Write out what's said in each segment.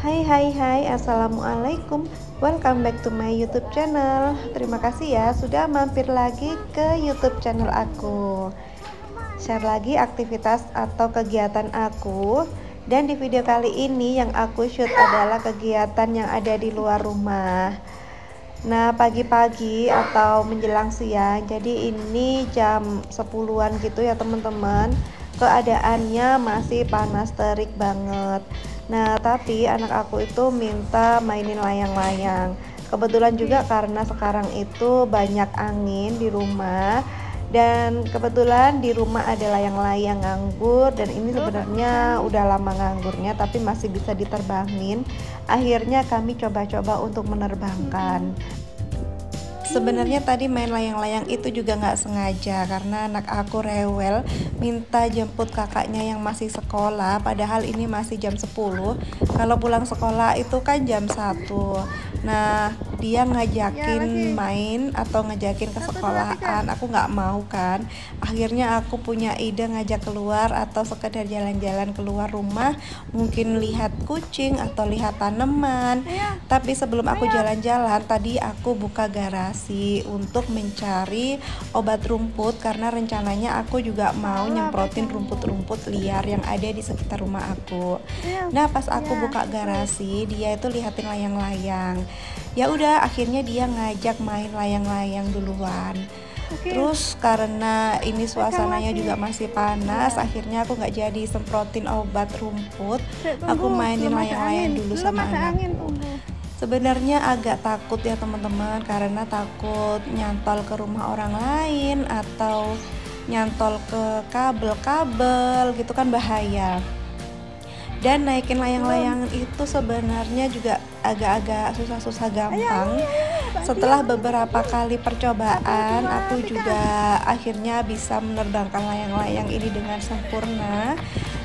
Hai, assalamualaikum. Welcome back to my YouTube channel. Terima kasih ya sudah mampir lagi ke YouTube channel aku. Share lagi aktivitas atau kegiatan aku. Dan di video kali ini yang aku shoot adalah kegiatan yang ada di luar rumah. Nah, pagi-pagi atau menjelang siang. Jadi ini jam 10-an gitu ya teman-teman. Keadaannya masih panas terik banget. Nah, tapi anak aku itu minta mainin layang-layang. Kebetulan juga karena sekarang itu banyak angin di rumah. Dan kebetulan di rumah ada layang-layang nganggur. Dan ini sebenarnya udah lama nganggurnya, tapi masih bisa diterbangin. Akhirnya kami coba-coba untuk menerbangkan. Sebenarnya tadi main layang-layang itu juga nggak sengaja karena anak aku rewel minta jemput kakaknya yang masih sekolah, padahal ini masih jam 10. Kalau pulang sekolah itu kan jam 1. Nah, dia ngajakin main atau ngajakin ke sekolahan, aku nggak mau kan. Akhirnya aku punya ide ngajak keluar atau sekedar jalan-jalan keluar rumah, mungkin lihat kucing atau lihat tanaman. Tapi sebelum aku jalan-jalan, tadi aku buka garasi untuk mencari obat rumput karena rencananya aku juga mau nyemprotin rumput-rumput liar yang ada di sekitar rumah aku. Nah, pas aku buka garasi, dia itu lihatin layang-layang. Ya udah, akhirnya dia ngajak main layang-layang duluan. Terus karena ini suasananya juga masih panas, akhirnya aku nggak jadi semprotin obat rumput. Aku mainin layang-layang dulu sama anakku. Sebenarnya agak takut ya teman-teman, karena takut nyantol ke rumah orang lain atau nyantol ke kabel-kabel gitu kan, bahaya. Dan naikin layang-layang itu sebenarnya juga agak-agak susah-susah gampang. Setelah beberapa kali percobaan, aku juga akhirnya bisa menerbangkan layang-layang ini dengan sempurna.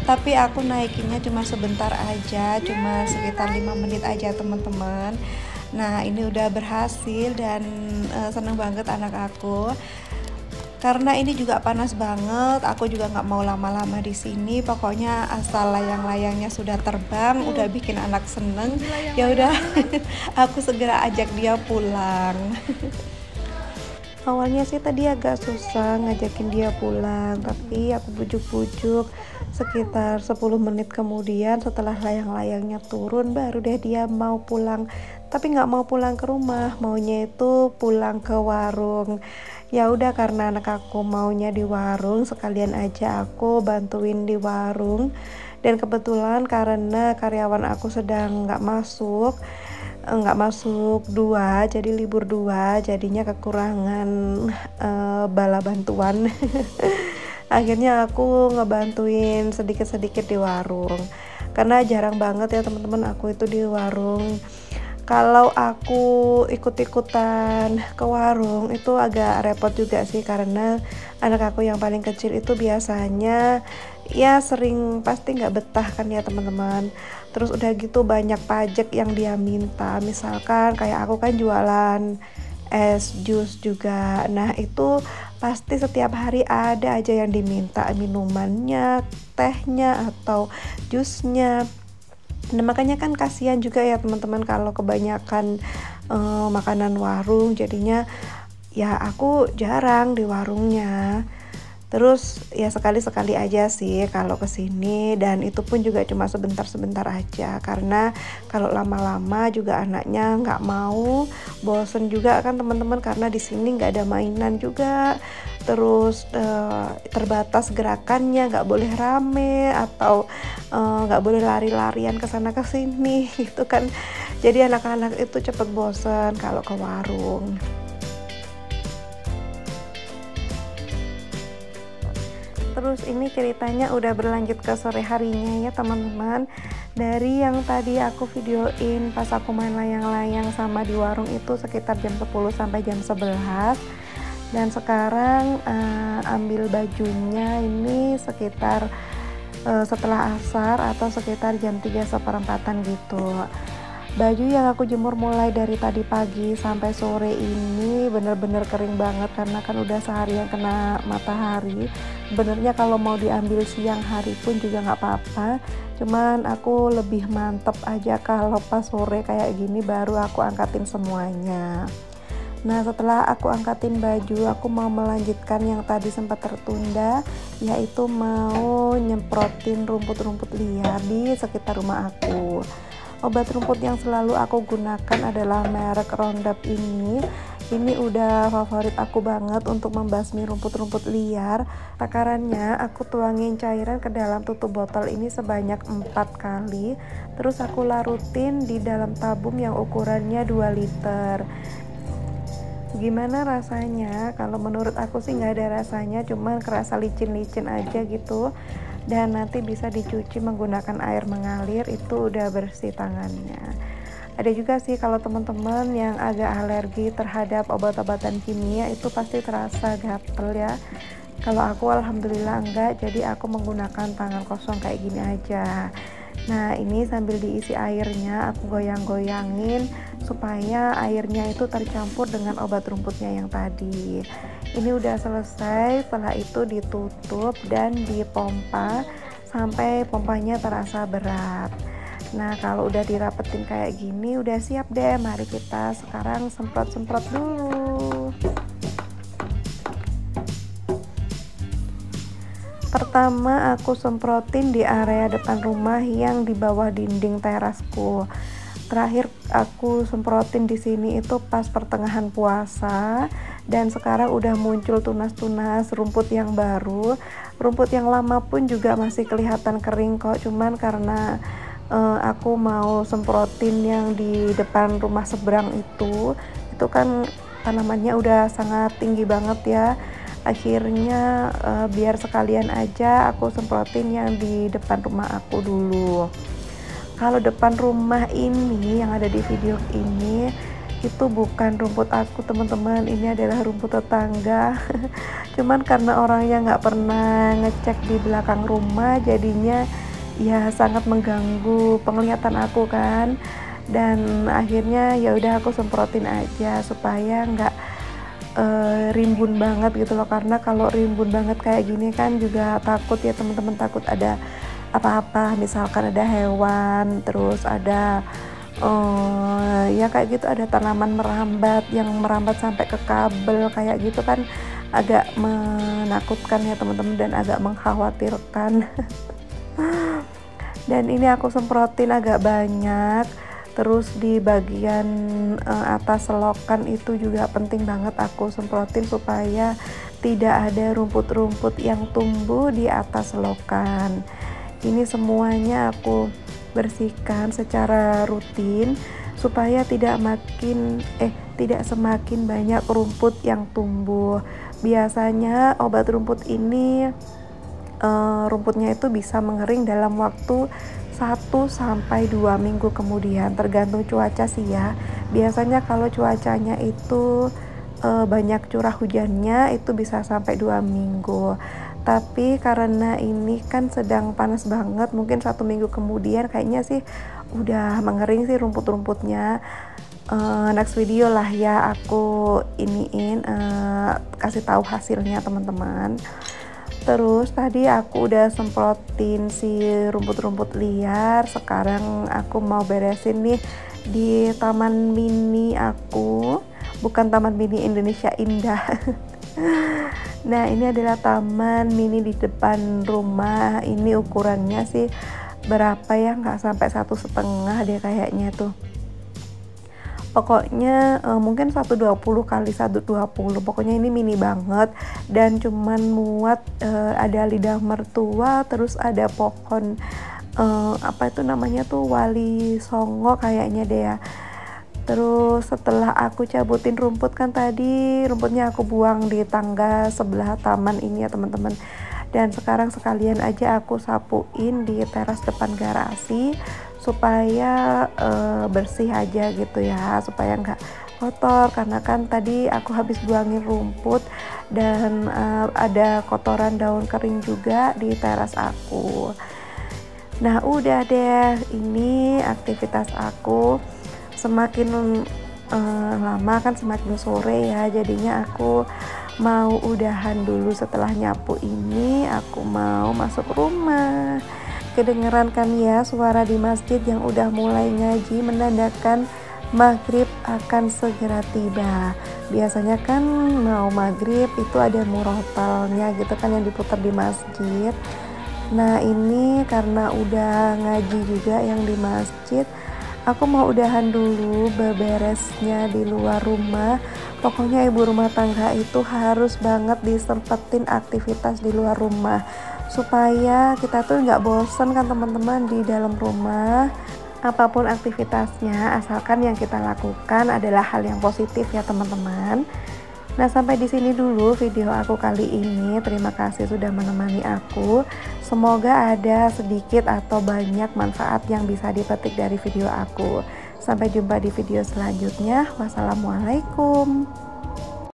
Tapi aku naikinnya cuma sebentar aja, cuma sekitar 5 menit aja teman-teman. Nah, ini udah berhasil dan seneng banget anak aku. Karena ini juga panas banget, aku juga nggak mau lama-lama di sini. Pokoknya asal layang-layangnya sudah terbang, udah bikin anak seneng. Ya udah, aku segera ajak dia pulang. Awalnya sih tadi agak susah ngajakin dia pulang, tapi aku bujuk-bujuk. Sekitar 10 menit kemudian setelah layang-layangnya turun, baru deh dia mau pulang. Tapi nggak mau pulang ke rumah, maunya itu pulang ke warung. Ya udah, karena anak aku maunya di warung, sekalian aja aku bantuin di warung. Dan kebetulan karena karyawan aku sedang nggak masuk 2, jadi libur 2, jadinya kekurangan bala bantuan. Akhirnya aku ngebantuin sedikit-sedikit di warung, karena jarang banget ya teman-teman aku itu di warung. Kalau aku ikut-ikutan ke warung itu agak repot juga sih, karena anak aku yang paling kecil itu biasanya ya sering pasti nggak betah kan ya teman-teman. Terus udah gitu banyak pajak yang dia minta, misalkan kayak aku kan jualan es jus juga. Nah, itu pasti setiap hari ada aja yang diminta, minumannya, tehnya atau jusnya. Nah, makanya kan kasihan juga ya teman-teman kalau kebanyakan makanan warung, jadinya ya aku jarang di warungnya. Terus ya sekali-sekali aja sih kalau kesini, dan itu pun juga cuma sebentar-sebentar aja, karena kalau lama-lama juga anaknya nggak mau, bosen juga kan teman-teman, karena di sini nggak ada mainan juga. Terus terbatas gerakannya, nggak boleh rame atau nggak boleh lari-larian ke sana ke sini gitu kan. Jadi anak-anak itu cepet bosen kalau ke warung. Terus ini ceritanya udah berlanjut ke sore harinya ya teman-teman. Dari yang tadi aku videoin pas aku main layang-layang sama di warung itu sekitar jam 10 sampai jam 11. Dan sekarang ambil bajunya ini sekitar setelah asar atau sekitar jam 3 seperempatan gitu. Baju yang aku jemur mulai dari tadi pagi sampai sore ini bener-bener kering banget karena kan udah seharian kena matahari. Sebenarnya kalau mau diambil siang hari pun juga nggak apa-apa, cuman aku lebih mantep aja kalau pas sore kayak gini baru aku angkatin semuanya. Nah, setelah aku angkatin baju, aku mau melanjutkan yang tadi sempat tertunda, yaitu mau nyemprotin rumput-rumput liar di sekitar rumah aku. Obat rumput yang selalu aku gunakan adalah merek Roundup ini. Ini udah favorit aku banget untuk membasmi rumput-rumput liar. Takarannya aku tuangin cairan ke dalam tutup botol ini sebanyak 4 kali. Terus aku larutin di dalam tabung yang ukurannya 2 liter. Gimana rasanya? Kalau menurut aku sih nggak ada rasanya, cuman kerasa licin-licin aja gitu. Dan nanti bisa dicuci menggunakan air mengalir, itu udah bersih tangannya. Ada juga sih kalau teman-teman yang agak alergi terhadap obat-obatan kimia itu pasti terasa gatel ya. Kalau aku alhamdulillah enggak, jadi aku menggunakan tangan kosong kayak gini aja. Nah, ini sambil diisi airnya aku goyang-goyangin supaya airnya itu tercampur dengan obat rumputnya yang tadi. Ini udah selesai, setelah itu ditutup dan dipompa sampai pompanya terasa berat. Nah, kalau udah dirapetin kayak gini udah siap deh, mari kita sekarang semprot-semprot dulu. Pertama aku semprotin di area depan rumah yang di bawah dinding terasku. Terakhir aku semprotin di sini itu pas pertengahan puasa, dan sekarang udah muncul tunas-tunas rumput yang baru. Rumput yang lama pun juga masih kelihatan kering kok, cuman karena aku mau semprotin yang di depan rumah seberang itu kan tanamannya udah sangat tinggi banget ya. Akhirnya biar sekalian aja aku semprotin yang di depan rumah aku dulu. Kalau depan rumah ini yang ada di video ini itu bukan rumput aku teman-teman, ini adalah rumput tetangga. Cuman karena orangnya nggak pernah ngecek di belakang rumah, jadinya ya sangat mengganggu penglihatan aku kan. Dan akhirnya ya udah aku semprotin aja supaya nggak rimbun banget gitu loh, karena kalau rimbun banget kayak gini kan juga takut ya teman-teman, takut ada apa-apa, misalkan ada hewan, terus ada ya kayak gitu, ada tanaman merambat yang merambat sampai ke kabel kayak gitu kan, agak menakutkan ya teman-teman dan agak mengkhawatirkan. Dan ini aku semprotin agak banyak. Terus di bagian atas selokan itu juga penting banget aku semprotin supaya tidak ada rumput-rumput yang tumbuh di atas selokan. Ini semuanya aku bersihkan secara rutin supaya tidak semakin banyak rumput yang tumbuh. Biasanya obat rumput ini rumputnya itu bisa mengering dalam waktu 1-2 minggu kemudian, tergantung cuaca sih ya. Biasanya kalau cuacanya itu banyak curah hujannya itu bisa sampai 2 minggu. Tapi karena ini kan sedang panas banget, mungkin 1 minggu kemudian kayaknya sih udah mengering sih rumput-rumputnya. Next video lah ya aku kasih tahu hasilnya teman-teman. Terus tadi aku udah semprotin si rumput-rumput liar. Sekarang aku mau beresin nih di taman mini aku, bukan taman mini Indonesia Indah. Nah, ini adalah taman mini di depan rumah. Ini ukurannya sih berapa ya, nggak sampai 1,5 deh kayaknya tuh. Pokoknya mungkin 120 kali 120, pokoknya ini mini banget dan cuman muat ada lidah mertua, terus ada pohon apa itu namanya tuh, wali songo kayaknya deh ya. Terus setelah aku cabutin rumput kan tadi, rumputnya aku buang di tangga sebelah taman ini ya teman-teman. Dan sekarang sekalian aja aku sapuin di teras depan garasi supaya bersih aja gitu ya, supaya nggak kotor, karena kan tadi aku habis buangin rumput dan ada kotoran daun kering juga di teras aku. Nah udah deh, ini aktivitas aku semakin lama kan semakin sore ya, jadinya aku mau udahan dulu. Setelah nyapu ini aku mau masuk rumah. Kedengeran kan ya suara di masjid yang udah mulai ngaji, menandakan maghrib akan segera tiba. Biasanya kan mau maghrib itu ada murotalnya gitu kan yang diputar di masjid. Nah ini karena udah ngaji juga yang di masjid, aku mau udahan dulu beberesnya di luar rumah. Pokoknya ibu rumah tangga itu harus banget disempetin aktivitas di luar rumah supaya kita tuh nggak bosen kan teman-teman di dalam rumah. Apapun aktivitasnya, asalkan yang kita lakukan adalah hal yang positif ya teman-teman. Nah sampai di sini dulu video aku kali ini. Terima kasih sudah menemani aku. Semoga ada sedikit atau banyak manfaat yang bisa dipetik dari video aku. Sampai jumpa di video selanjutnya. Wassalamualaikum.